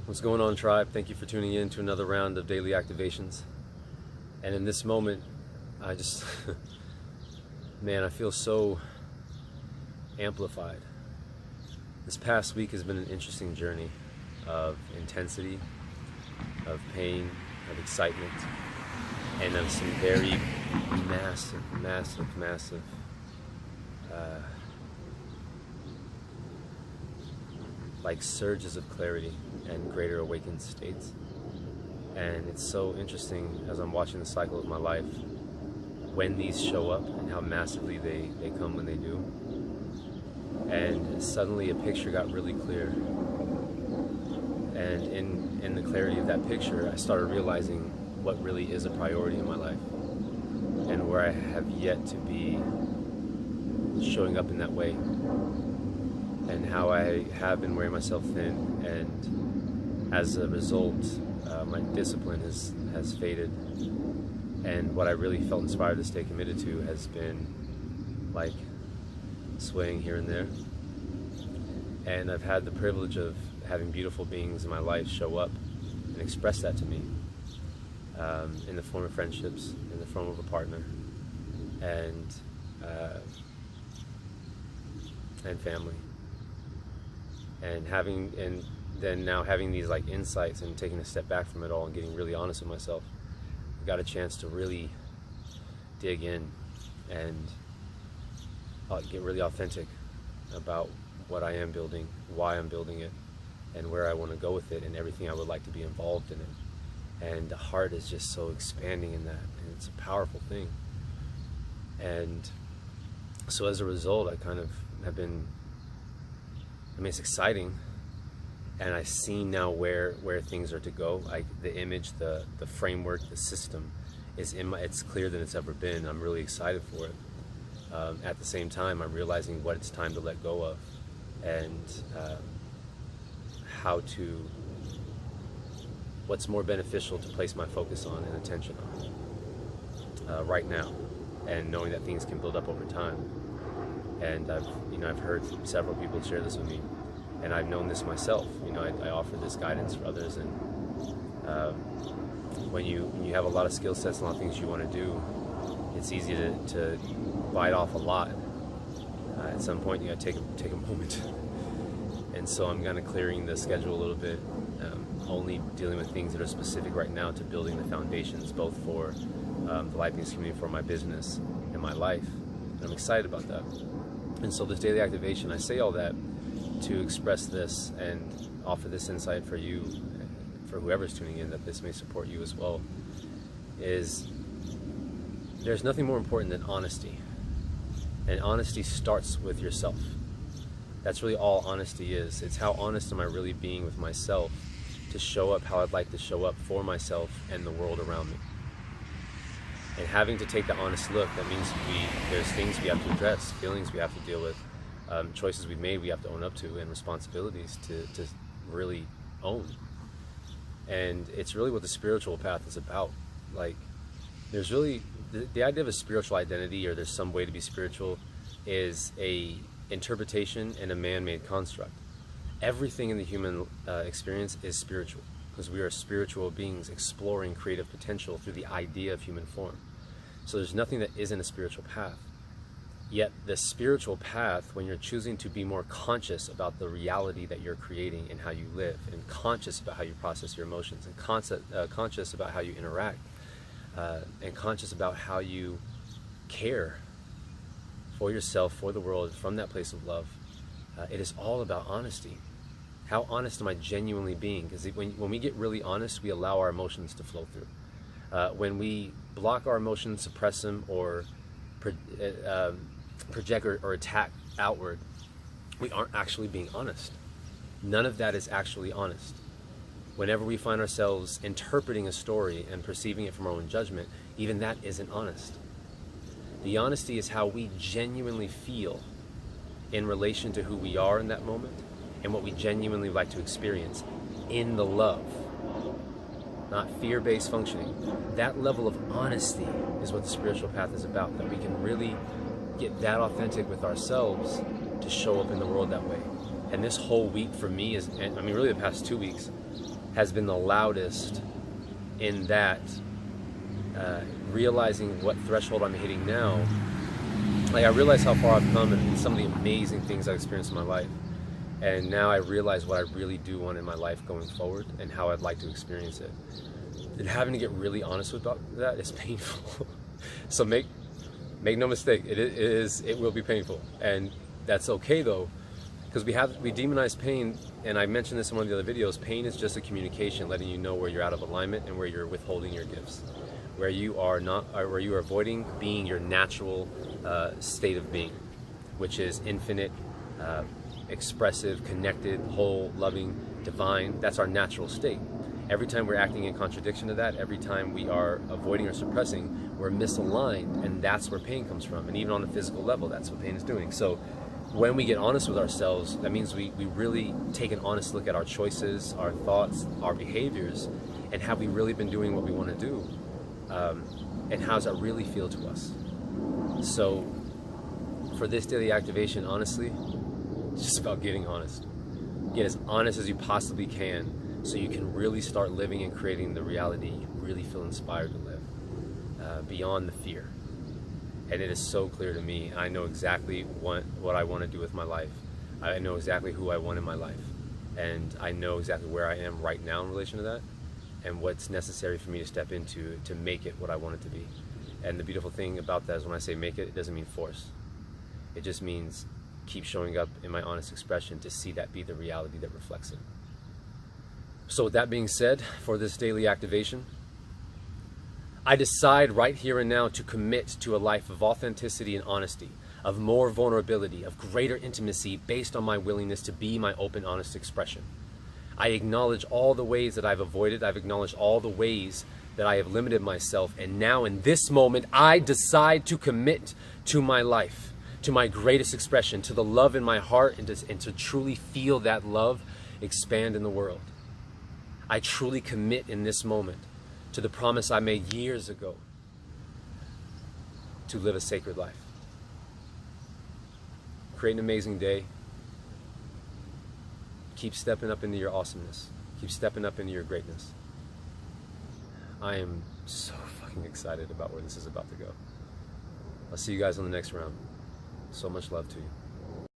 What's going on, tribe? Thank you for tuning in to another round of daily activations. And in this moment, I just, man, I feel so amplified. This past week has been an interesting journey of intensity, of pain, of excitement, and of some very massive like surges of clarity and greater awakened states. And it's so interesting as I'm watching the cycle of my life when these show up and how massively they come when they do. And suddenly a picture got really clear, and in the clarity of that picture I started realizing what really is a priority in my life and where I have yet to be showing up in that way, and how I have been wearing myself thin, and as a result my discipline has faded, and what I really felt inspired to stay committed to has been like swaying here and there. And I've had the privilege of having beautiful beings in my life show up and express that to me in the form of friendships, in the form of a partner, and family. And then now having these like insights and taking a step back from it all and getting really honest with myself, I got a chance to really dig in and get really authentic about what I am building, why I'm building it, and where I want to go with it, and everything I would like to be involved in it. And the heart is just so expanding in that, and it's a powerful thing. And so as a result, I kind of have been, it's exciting, and I see now where things are to go. Like the image, the framework, the system is it's clearer than it's ever been. I'm really excited for it. At the same time, I'm realizing what it's time to let go of, and what's more beneficial to place my focus on and attention on right now, and knowing that things can build up over time. And I've heard several people share this with me, and I've known this myself. I offer this guidance for others, and when you have a lot of skill sets and a lot of things you want to do, it's easy to bite off a lot. At some point, you got to take a moment. And so I'm kind of clearing the schedule a little bit, only dealing with things that are specific right now to building the foundations, both for the Life Beings community, for my business and my life. And I'm excited about that. And so this daily activation, I say all that to express this and offer this insight for you, for whoever's tuning in, that this may support you as well, is there's nothing more important than honesty. And honesty starts with yourself. That's really all honesty is. It's how honest am I really being with myself to show up how I'd like to show up for myself and the world around me. And having to take the honest look, that means there's things we have to address, feelings we have to deal with, choices we've made we have to own up to, and responsibilities to really own. And it's really what the spiritual path is about. Like, there's really, the idea of a spiritual identity, or there's some way to be spiritual, is a interpretation and a man-made construct. Everything in the human experience is spiritual, because we are spiritual beings exploring creative potential through the idea of human form. So there's nothing that isn't a spiritual path. Yet the spiritual path, when you're choosing to be more conscious about the reality that you're creating and how you live, and conscious about how you process your emotions, and conscious about how you interact, and conscious about how you care for yourself, for the world, from that place of love, it is all about honesty. How honest am I genuinely being? Because when we get really honest, we allow our emotions to flow through. When we block our emotions, suppress them, or project or attack outward, we aren't actually being honest. None of that is actually honest. Whenever we find ourselves interpreting a story and perceiving it from our own judgment, even that isn't honest. The honesty is how we genuinely feel in relation to who we are in that moment and what we genuinely like to experience in the love, not fear-based functioning. That level of honesty is what the spiritual path is about, that we can really get that authentic with ourselves to show up in the world that way. And this whole week for me is, really the past 2 weeks, has been the loudest in that realizing what threshold I'm hitting now. Like, I realize how far I've come and some of the amazing things I've experienced in my life. And now I realize what I really do want in my life going forward and how I'd like to experience it. And having to get really honest about that is painful. So make no mistake, it will be painful. And that's okay though, because we demonize pain, and I mentioned this in one of the other videos. Pain is just a communication letting you know where you're out of alignment and where you're withholding your gifts, where you are avoiding being your natural state of being, which is infinite, expressive, connected, whole, loving, divine. That's our natural state. Every time we're acting in contradiction to that, every time we are avoiding or suppressing, we're misaligned, and that's where pain comes from. And even on a physical level, that's what pain is doing. So when we get honest with ourselves, that means we really take an honest look at our choices, our thoughts, our behaviors, and have we really been doing what we want to do? And how does that really feel to us? So for this daily activation, honestly, it's just about getting honest. Get as honest as you possibly can so you can really start living and creating the reality you really feel inspired to live, beyond the fear. And it is so clear to me. I know exactly what I want to do with my life. I know exactly who I want in my life. And I know exactly where I am right now in relation to that, and what's necessary for me to step into to make it what I want it to be. And the beautiful thing about that is when I say make it, it doesn't mean force. It just means keep showing up in my honest expression to see that be the reality that reflects it. So with that being said, for this daily activation, I decide right here and now to commit to a life of authenticity and honesty, of more vulnerability, of greater intimacy based on my willingness to be my open, honest expression. I acknowledge all the ways that I've avoided. I've acknowledged all the ways that I have limited myself. And now in this moment, I decide to commit to my life, to my greatest expression, to the love in my heart, and to truly feel that love expand in the world. I truly commit in this moment to the promise I made years ago to live a sacred life. Create an amazing day. Keep stepping up into your awesomeness. Keep stepping up into your greatness. I am so fucking excited about where this is about to go. I'll see you guys on the next round. So much love to you.